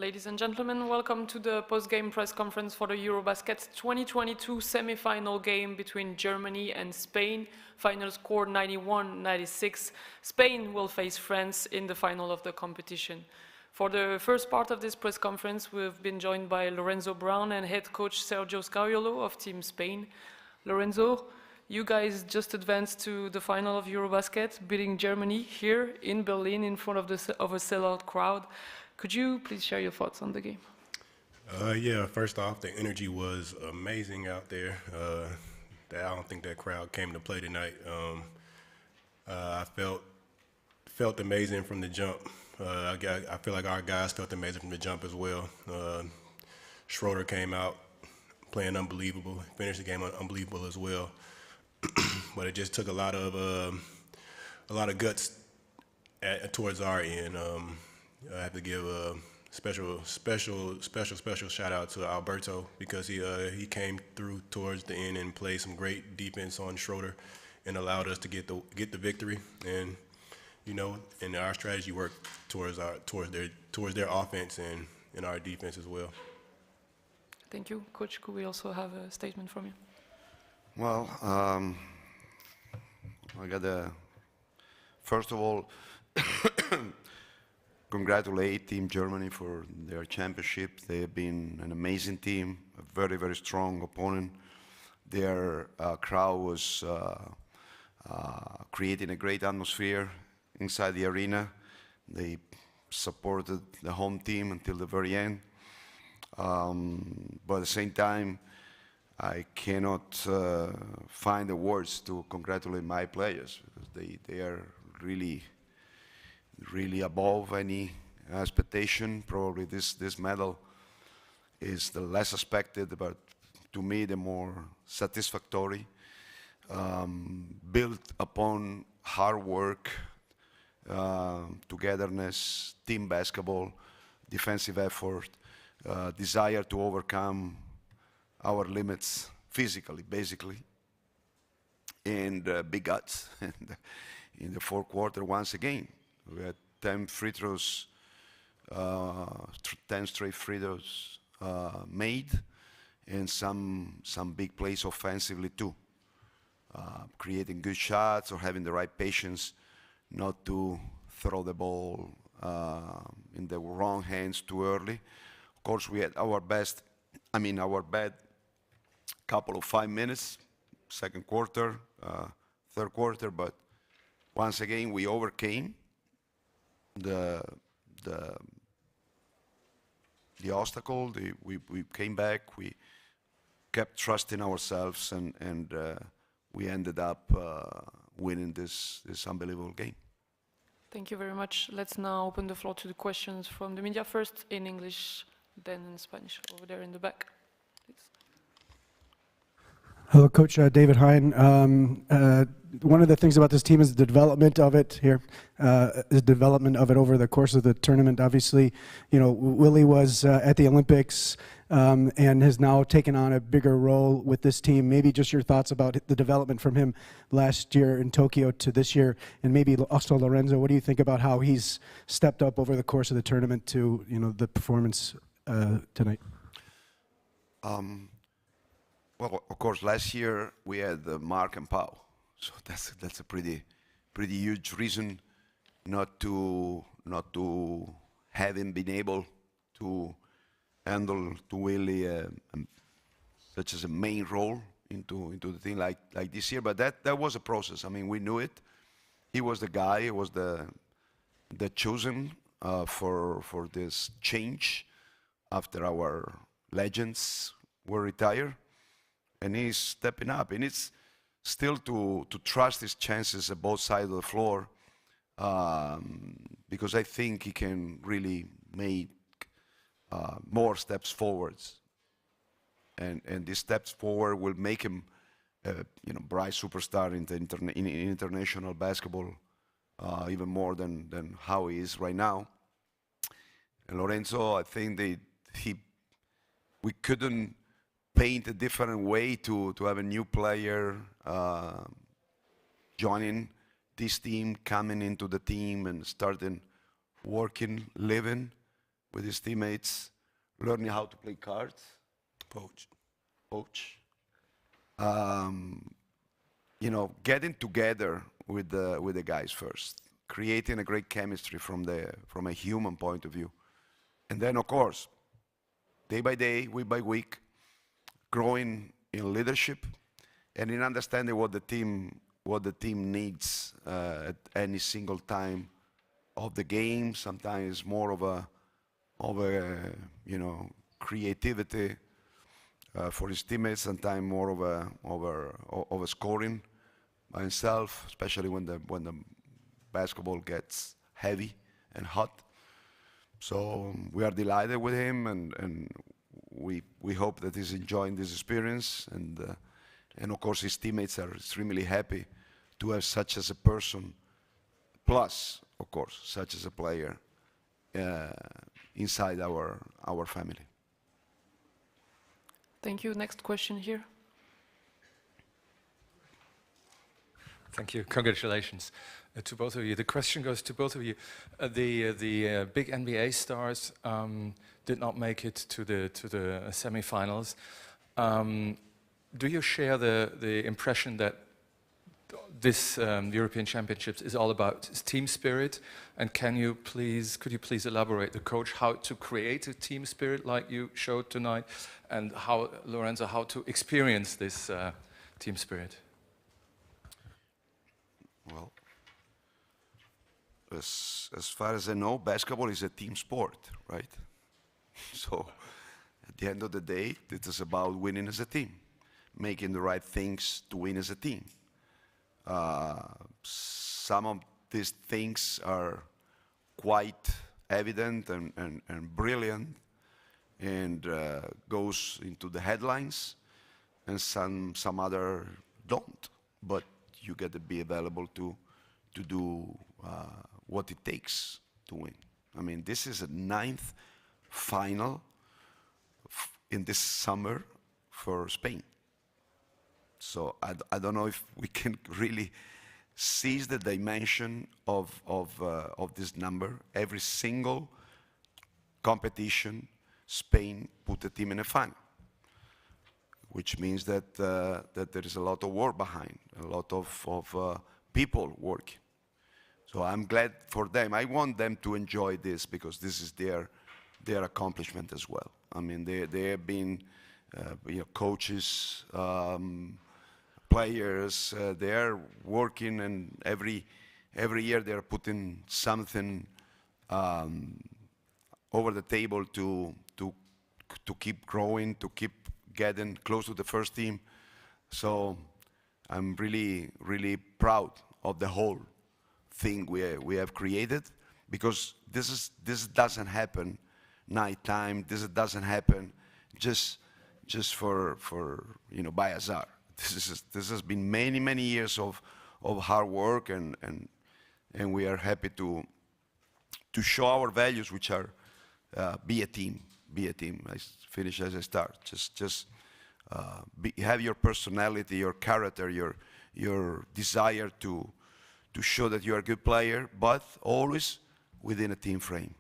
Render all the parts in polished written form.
Ladies and gentlemen, welcome to the post-game press conference for the EuroBasket 2022 semi-final game between Germany and Spain. Final score 91-96. Spain will face France in the final of the competition. For the first part of this press conference, we've been joined by Lorenzo Brown and head coach Sergio Scariolo of Team Spain. Lorenzo, you guys just advanced to the final of EuroBasket, beating Germany here in Berlin in front of a sellout crowd. Could you please share your thoughts on the game? Yeah, first off, the energy was amazing out there. I don't think that crowd came to play tonight. I felt amazing from the jump. I feel like our guys felt amazing from the jump as well. Schroeder came out playing unbelievable, finished the game unbelievable as well. But it just took a lot of guts towards our end. I have to give a special shout out to Alberto because he came through towards the end and played some great defense on Schroeder and allowed us to get the victory. And and our strategy worked towards their offense and our defense as well. Thank you, Coach. Could we also have a statement from you? Well, I got first of all, congratulate Team Germany for their championship. They have been an amazing team, a very, very strong opponent. Their crowd was creating a great atmosphere inside the arena. They supported the home team until the very end. But at the same time, I cannot find the words to congratulate my players because they are really above any expectation. Probably this medal is the less expected, but to me the more satisfactory. Built upon hard work, togetherness, team basketball, defensive effort, desire to overcome our limits physically, basically, and big guts. In the fourth quarter, once again, we had 10 free throws, 10 straight free throws made, and some big plays offensively too. Creating good shots or having the right patience not to throw the ball in the wrong hands too early. Of course, we had our bad couple of 5 minutes, second quarter, third quarter, but once again, we overcame the obstacle. We came back. We kept trusting ourselves, and we ended up winning this unbelievable game. Thank you very much. Let's now open the floor to the questions from the media. First in English, then in Spanish. Over there in the back, please. Hello, Coach. David Hine. One of the things about this team is the development of it over the course of the tournament. Obviously, Willie was at the Olympics and has now taken on a bigger role with this team. Maybe just your thoughts about the development from him last year in Tokyo to this year, and maybe also Lorenzo. What do you think about how he's stepped up over the course of the tournament to the performance tonight? Well, of course, last year we had Mark and Pau, so that's a pretty huge reason not to have him been able to handle to Willie such as a main role into the thing like this year. But that was a process. I mean, we knew it. He was the guy. He was the chosen for this change after our legends were retired. And he's stepping up, and it's still to trust his chances at both sides of the floor, because I think he can really make more steps forwards, and these steps forward will make him a bright superstar in international basketball, even more than how he is right now. And Lorenzo, I think we couldn't paint a different way to have a new player joining this team, coming into the team and starting working, living with his teammates, learning how to play cards, Poach. poach. You know, getting together with the guys first, creating a great chemistry from a human point of view, and then of course, day by day, week by week, growing in leadership and in understanding what the team needs at any single time of the game. Sometimes more of a you know, creativity for his teammates, sometimes more of a scoring by himself, especially when the basketball gets heavy and hot. So we are delighted with him, and we hope that he's enjoying this experience, and of course his teammates are extremely happy to have such as a person, plus of course such as a player inside our family. Thank you. Next question here. Thank you. Congratulations to both of you. The question goes to both of you. The big NBA stars did not make it to the semifinals. Do you share the impression that this European Championships is all about team spirit? And could you please elaborate, the coach, how to create a team spirit like you showed tonight, and how, Lorenzo, how to experience this team spirit? Well, as far as I know, basketball is a team sport, right? So at the end of the day, it is about winning as a team, making the right things to win as a team. Some of these things are quite evident and brilliant, and goes into the headlines, and some other don't. But you got to be available to do what it takes to win. I mean, this is a 9th final in this summer for Spain. So I don't know if we can really seize the dimension of this number. Every single competition, Spain put a team in a final, which means that there is a lot of work behind, a lot of people working. So I'm glad for them. I want them to enjoy this, because this is their accomplishment as well. I mean, they have been you know, coaches, players. They are working, and every year they are putting something over the table to keep growing, to keep getting close to the first team. So I'm really, really proud of the whole thing we have created, because this doesn't happen nighttime. This doesn't happen just for you know, by hazard. This has been many years of hard work, and we are happy to show our values, which are be a team. I finish as I start. Just have your personality, your character, your desire to show that you are a good player, but always within a team frame.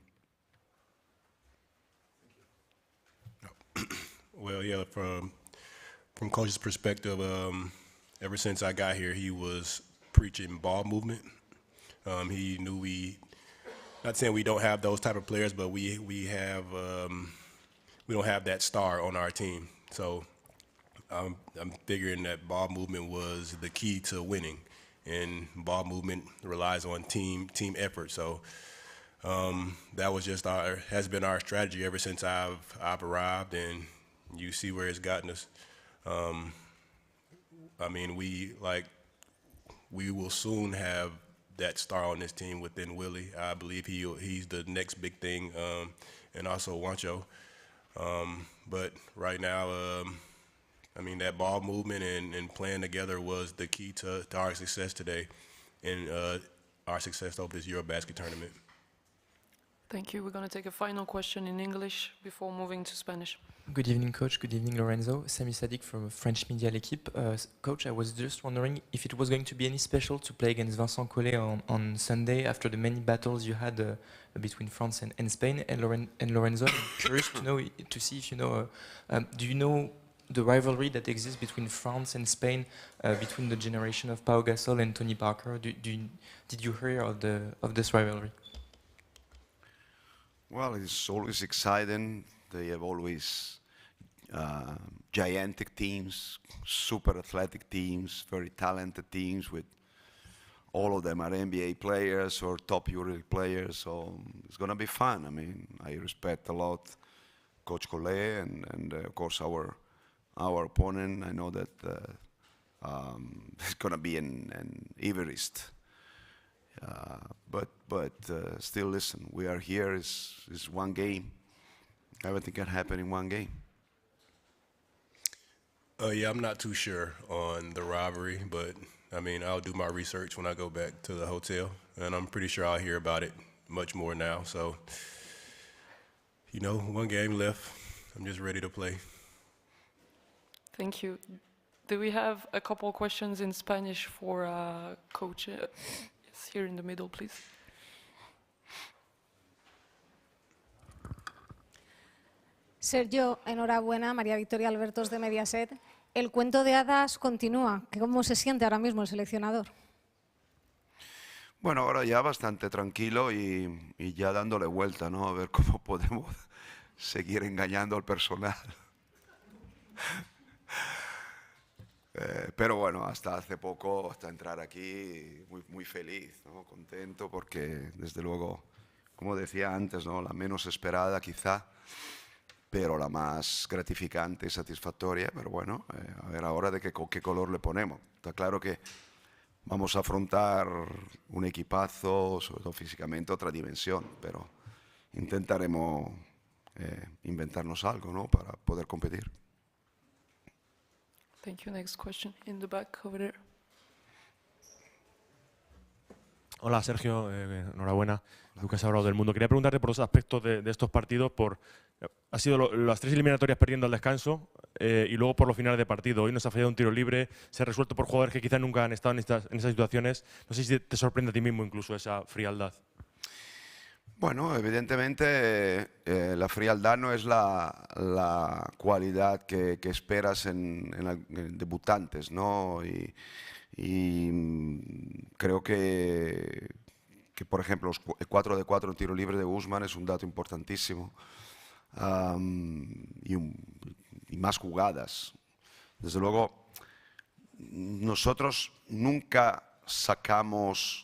Well, yeah, from coach's perspective, ever since I got here, he was preaching ball movement. He knew not saying we don't have those type of players, but we don't have that star on our team. So I'm figuring that ball movement was the key to winning, and ball movement relies on team effort. So that was just has been our strategy ever since I've arrived, and you see where it's gotten us. I mean, we will soon have that star on this team within Willie. I believe he's the next big thing, and also Juancho. But right now, I mean, that ball movement and playing together was the key to our success today, and our success over this EuroBasket tournament. Thank you. We're going to take a final question in English before moving to Spanish. Good evening, Coach. Good evening, Lorenzo. Sami Sadiq from French Media L'Equipe. Coach, I was just wondering if it was going to be any special to play against Vincent Collet on Sunday after the many battles you had between France and Spain. And Lorenzo, I'm curious to see if you know, do you know the rivalry that exists between France and Spain, between the generation of Pau Gasol and Tony Parker? Did you hear of this rivalry? Well, it's always exciting. They have always gigantic teams, super athletic teams, very talented teams with all of them are NBA players or top EuroLeague players. So it's going to be fun. I mean, I respect a lot Coach Collet and of course our opponent. I know that it's going to be an Everest. But still, listen, we are here. It's one game. Everything can happen in one game. Yeah, I'm not too sure on the rivalry, but I mean, I'll do my research when I go back to the hotel, and I'm pretty sure I'll hear about it much more now. So, you know, one game left. I'm just ready to play. Thank you. Do we have a couple questions in Spanish for Coach? Yes, here in the middle, please. Sergio, enhorabuena. María Victoria Albertos de Mediaset. El cuento de hadas continúa. ¿Cómo se siente ahora mismo el seleccionador? Bueno, ahora ya bastante tranquilo y ya dándole vuelta, ¿no? A ver cómo podemos seguir engañando al personal. Pero bueno, hasta hace poco, hasta entrar aquí, muy feliz, ¿no? Contento porque, desde luego, como decía antes, ¿no? La menos esperada quizá, pero la más gratificante y satisfactoria. Pero bueno, a ver ahora de qué color le ponemos. Está claro que vamos a afrontar un equipazo, sobre todo físicamente, otra dimensión, pero intentaremos inventarnos algo, ¿no? Para poder competir. Thank you. Next question in the back over there. Hola Sergio, enhorabuena. Lucas Abrao del Mundo. Quería preguntarte por dos aspectos de estos partidos. Ha sido las tres eliminatorias perdiendo al descanso y luego por los finales de partido. Hoy nos ha fallado un tiro libre, se ha resuelto por jugadores que quizás nunca han estado en esas situaciones. No sé si te sorprende a ti mismo incluso esa frialdad. Bueno, evidentemente la frialdad no es la cualidad que esperas en debutantes, ¿no? Y creo que, por ejemplo, el 4 de 4 en tiro libre de Usman es un dato importantísimo. Y más jugadas. Desde luego, nosotros nunca sacamos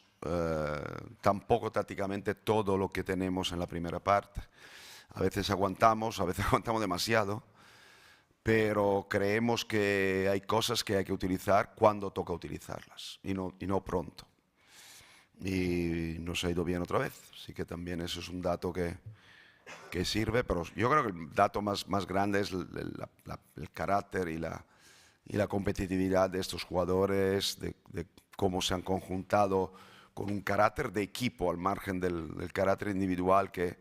tampoco tácticamente todo lo que tenemos en la primera parte. A veces aguantamos demasiado, pero creemos que hay cosas que hay que utilizar cuando toca utilizarlas y no pronto. Y nos ha ido bien otra vez, así que también eso es un dato que sirve, pero yo creo que el dato más grande es el carácter y la competitividad de estos jugadores, de cómo se han conjuntado con un carácter de equipo al margen del carácter individual que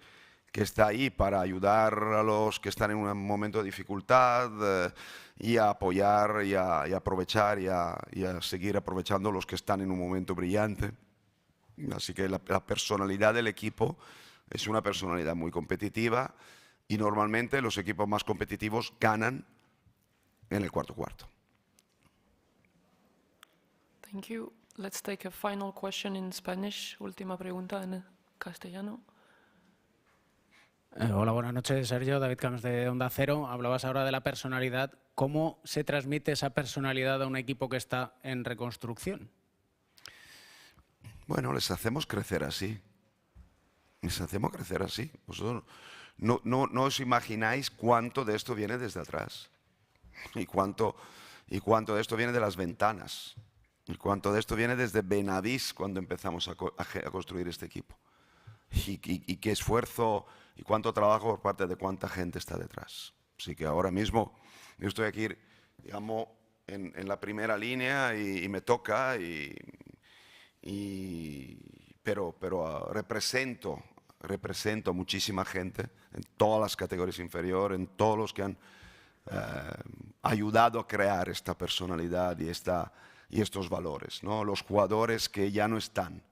está ahí para ayudar a los que están en un momento de dificultad y a apoyar y a aprovechar y a seguir aprovechando los que están en un momento brillante. Así que la personalidad del equipo es una personalidad muy competitiva y normalmente los equipos más competitivos ganan en el cuarto. Thank you. Let's take a final question in Spanish. Última pregunta en castellano. Hola, buenas noches, Sergio. David Camps de Onda Cero. Hablabas ahora de la personalidad. ¿Cómo se transmite esa personalidad a un equipo que está en reconstrucción? Bueno, les hacemos crecer así. Vosotros no os imagináis cuánto de esto viene desde atrás. Y cuánto de esto viene de las ventanas. Y cuánto de esto viene desde Benavís cuando empezamos a construir este equipo. Y qué esfuerzo y cuánto trabajo por parte de cuánta gente está detrás. Así que ahora mismo yo estoy aquí, digamos, en la primera línea y me toca, pero represento represento a muchísima gente en todas las categorías inferiores, en todos los que han ayudado a crear esta personalidad y estos valores, ¿no? Los jugadores que ya no están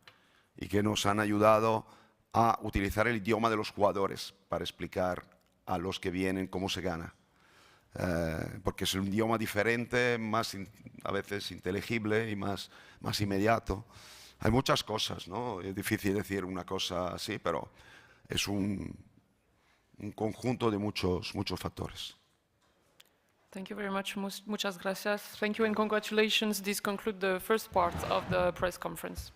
y que nos han ayudado a utilizar el idioma de los jugadores para explicar a los que vienen cómo se gana. Porque es un idioma diferente, más a veces inteligible y más inmediato. Hay muchas cosas, ¿no? Es difícil decir una cosa así, pero es un conjunto de muchos factores. Thank you very much. Muchas gracias. Thank you and congratulations. This concludes the first part of the press conference.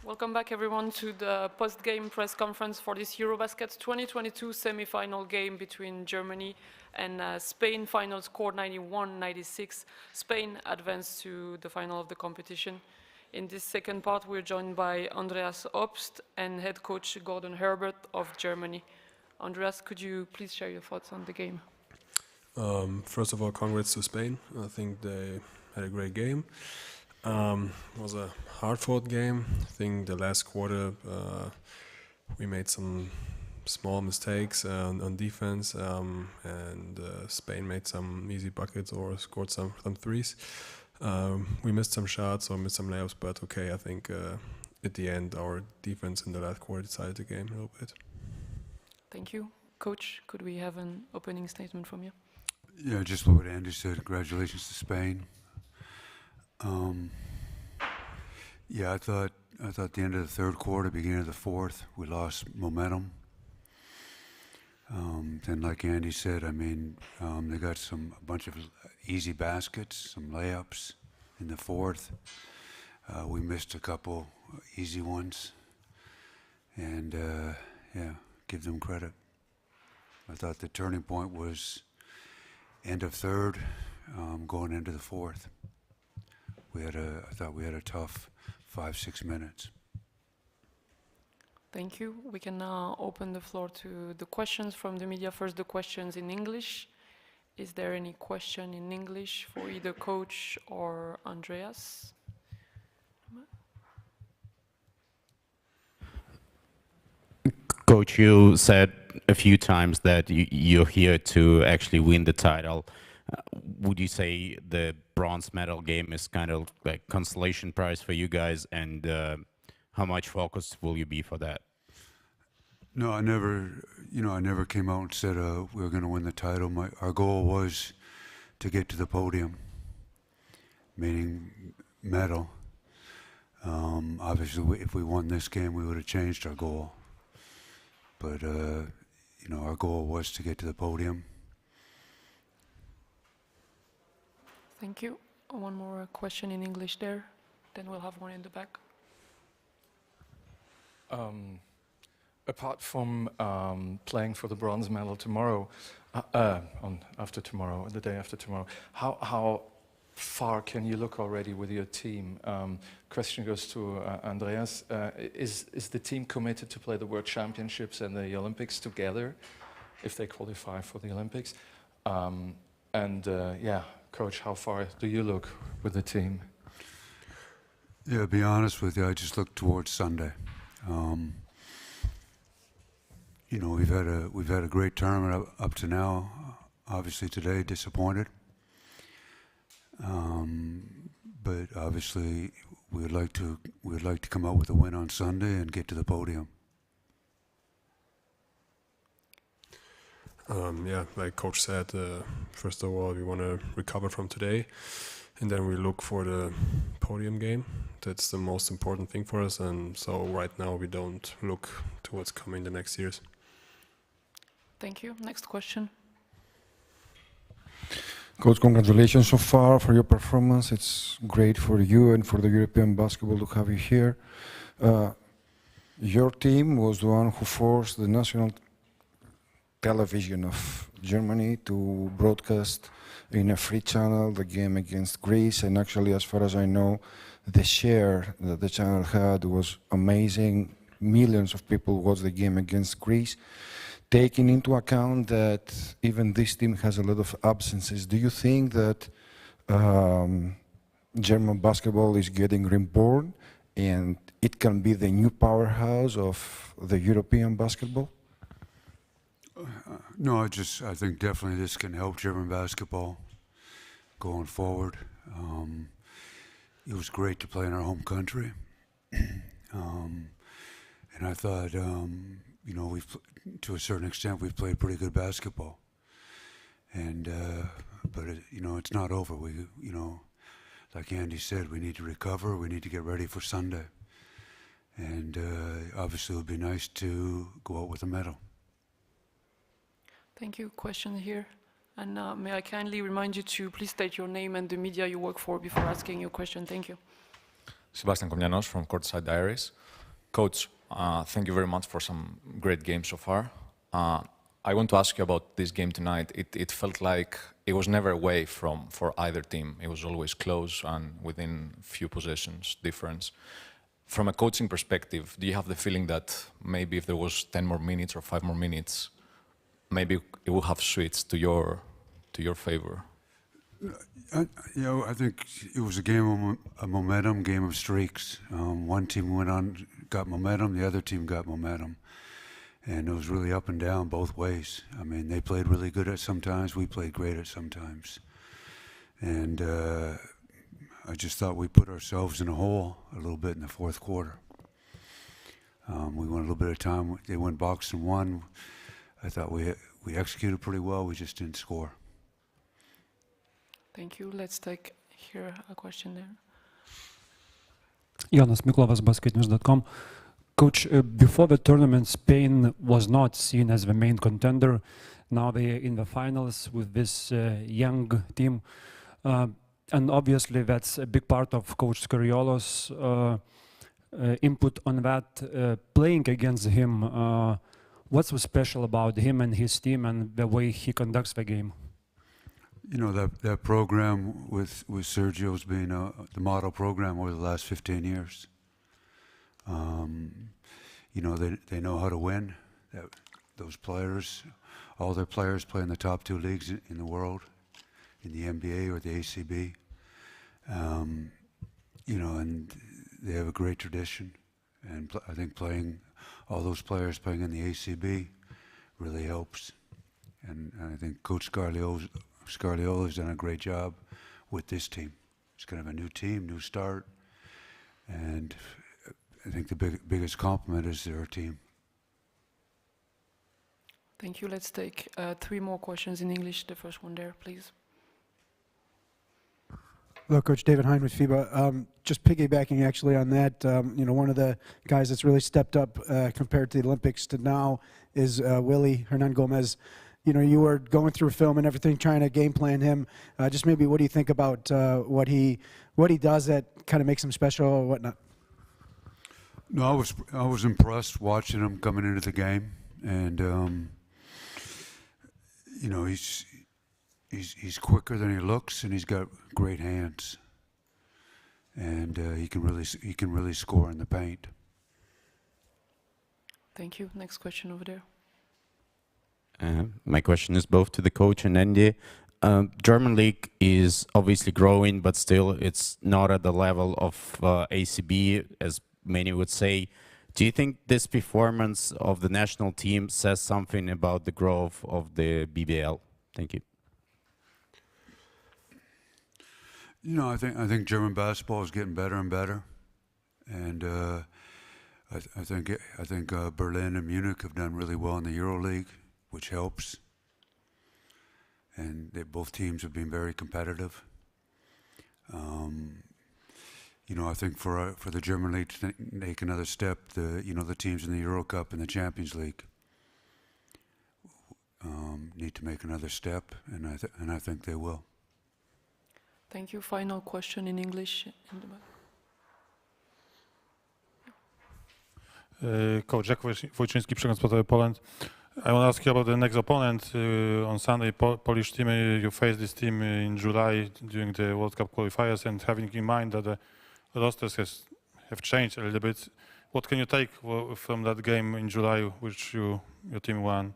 Welcome back, everyone, to the post-game press conference for this EuroBasket 2022 semi-final game between Germany and Spain. Final score 91-96. Spain advanced to the final of the competition. In this second part, we're joined by Andreas Obst and head coach Gordon Herbert of Germany. Andreas, could you please share your thoughts on the game? First of all, congrats to Spain. I think they had a great game. It was a hard-fought game. I think the last quarter we made some small mistakes on defense, and Spain made some easy buckets or scored some threes. We missed some shots or missed some layups, but okay, I think at the end our defense in the last quarter decided the game a little bit. Thank you. Coach, could we have an opening statement from you? Yeah, just what Andy said. Congratulations to Spain. Yeah, I thought at the end of the third quarter, beginning of the fourth, we lost momentum. Then, like Andy said, I mean, they got a bunch of easy baskets, some layups in the fourth. We missed a couple easy ones, and yeah, give them credit. I thought the turning point was end of third, going into the fourth. I thought we had a tough 5-6 minutes. Thank you. We can now open the floor to the questions from the media. First, the questions in English. Is there any question in English for either coach or Andreas? Coach, you said a few times that you're here to actually win the title. Would you say the bronze medal game is kind of like consolation prize for you guys, and how much focus will you be for that? No, I never came out and said we were going to win the title. Our goal was to get to the podium, meaning medal. Obviously, if we won this game, we would have changed our goal. But our goal was to get to the podium. Thank you. One more question in English there, then we'll have one in the back. Apart from playing for the bronze medal tomorrow, after tomorrow, the day after tomorrow, how far can you look already with your team? Question goes to Andreas. Is the team committed to play the World Championships and the Olympics together, if they qualify for the Olympics? Yeah, Coach, how far do you look with the team? Yeah, to be honest with you, I just look towards Sunday. you know, we've had a great tournament up to now. Obviously today, disappointed. But obviously, we'd like to come out with a win on Sunday and get to the podium. Yeah, like Coach said, first of all, we want to recover from today, and then we look for the podium game. That's the most important thing for us, and so right now we don't look to what's coming the next years. Thank you. Next question. Coach, congratulations so far for your performance. It's great for you and for the European basketball to have you here. Your team was the one who forced the national television of Germany to broadcast in a free channel the game against Greece, and actually, as far as I know, the share that the channel had was amazing. Millions of people watched the game against Greece. Taking into account that even this team has a lot of absences, do you think that German basketball is getting reborn and it can be the new powerhouse of the European basketball? No, I think definitely this can help German basketball going forward. It was great to play in our home country, and I thought, you know, to a certain extent, we've played pretty good basketball. And but you know, it's not over. You know, like Andy said, we need to recover. We need to get ready for Sunday, and obviously, it would be nice to go out with a medal. Thank you. Question here. And may I kindly remind you to please state your name and the media you work for before asking your question. Thank you. Sebastian Komnianos from Courtside Diaries. Coach, thank you very much for some great games so far. I want to ask you about this game tonight. It felt like it was never away for either team. It was always close and within few possessions difference. From a coaching perspective, do you have the feeling that maybe if there was 10 more minutes or 5 more minutes, maybe it would have switched to your favor? You know, I think it was a game of momentum, game of streaks. One team went on, got momentum, the other team got momentum. And it was really up and down both ways. I mean, they played really good at sometimes, we played great at sometimes. And I just thought we put ourselves in a hole a little bit in the fourth quarter. We went a little bit of time, they went box and one. I thought we executed pretty well, we just didn't score. Thank you. Let's take here a question there. Jonas Miklovas, basketnews.com. Coach, before the tournament, Spain was not seen as the main contender. Now they are in the finals with this young team. And obviously that's a big part of Coach Scariolo's input on that. Playing against him, what's so special about him and his team and the way he conducts the game? You know, that program with Sergio's been the model program over the last 15 years. You know, they know how to win. Those players, all their players play in the top 2 leagues in the world, in the NBA or the ACB. You know, and they have a great tradition. And I think all those players playing in the ACB really helps. And I think Coach Scariolo has done a great job with this team. It's kind of a new team, new start, and I think the biggest compliment is their team. Thank you. Let's take 3 more questions in English. The first one there, please. Hello, Coach David Hein with FIBA. Just piggybacking actually on that, you know, one of the guys that's really stepped up compared to the Olympics to now is Willie Hernan-Gomez. You know, you were going through film and everything, trying to game plan him. Just maybe what do you think about what he does that kind of makes him special or whatnot? No, I was impressed watching him coming into the game, and you know, he's quicker than he looks, and he's got great hands, and he can really score in the paint. Thank you. Next question over there. My question is both to the coach and Andy. German league is obviously growing, but still it's not at the level of ACB, as many would say. Do you think this performance of the national team says something about the growth of the BBL? Thank you. You know, I think German basketball is getting better and better, and I think Berlin and Munich have done really well in the EuroLeague, which helps. And both teams have been very competitive. You know, I think for the German league to make another step, the teams in the Euro Cup and the Champions League need to make another step, and I think they will. Thank you. Final question in English. In the back. Coach Jack Wojciński, Przegląd Sportowy Poland. I want to ask you about the next opponent on Sunday, Polish team. You faced this team in July during the World Cup qualifiers, and having in mind that the rosters have changed a little bit, what can you take from that game in July, which your team won?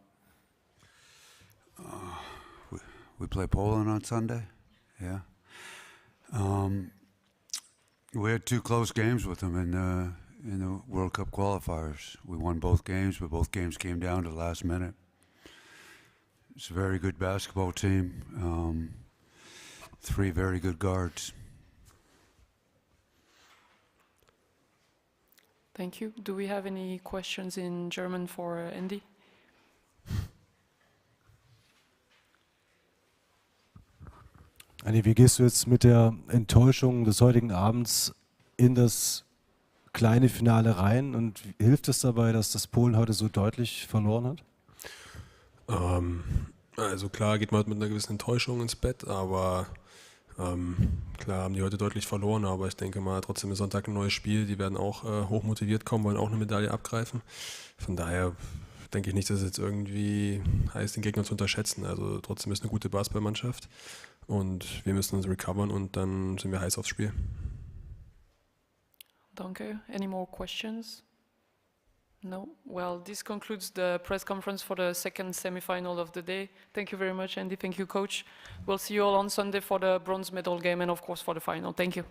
We play Poland on Sunday. Yeah. We had 2 close games with them in the World Cup qualifiers. We won both games, but both games came down to the last minute. It's a very good basketball team. 3 very good guards. Thank you. Do we have any questions in German for Andy? Andy, wie gehst du jetzt mit der Enttäuschung des heutigen Abends in das kleine Finale rein und hilft es dabei, dass das Polen heute so deutlich verloren hat? Also klar geht man mit einer gewissen Enttäuschung ins Bett, aber klar haben die heute deutlich verloren, aber ich denke mal trotzdem ist Sonntag ein neues Spiel, die werden auch hoch motiviert kommen, wollen auch eine Medaille abgreifen. Von daher denke ich nicht, dass es jetzt irgendwie heißt, den Gegner zu unterschätzen. Also trotzdem ist eine gute Basketballmannschaft und wir müssen uns recovern und dann sind wir heiß aufs Spiel. Danke. Any more questions? No? Well, this concludes the press conference for the second semi-final of the day. Thank you very much, Andy. Thank you, Coach. We'll see you all on Sunday for the bronze medal game and, of course, for the final. Thank you.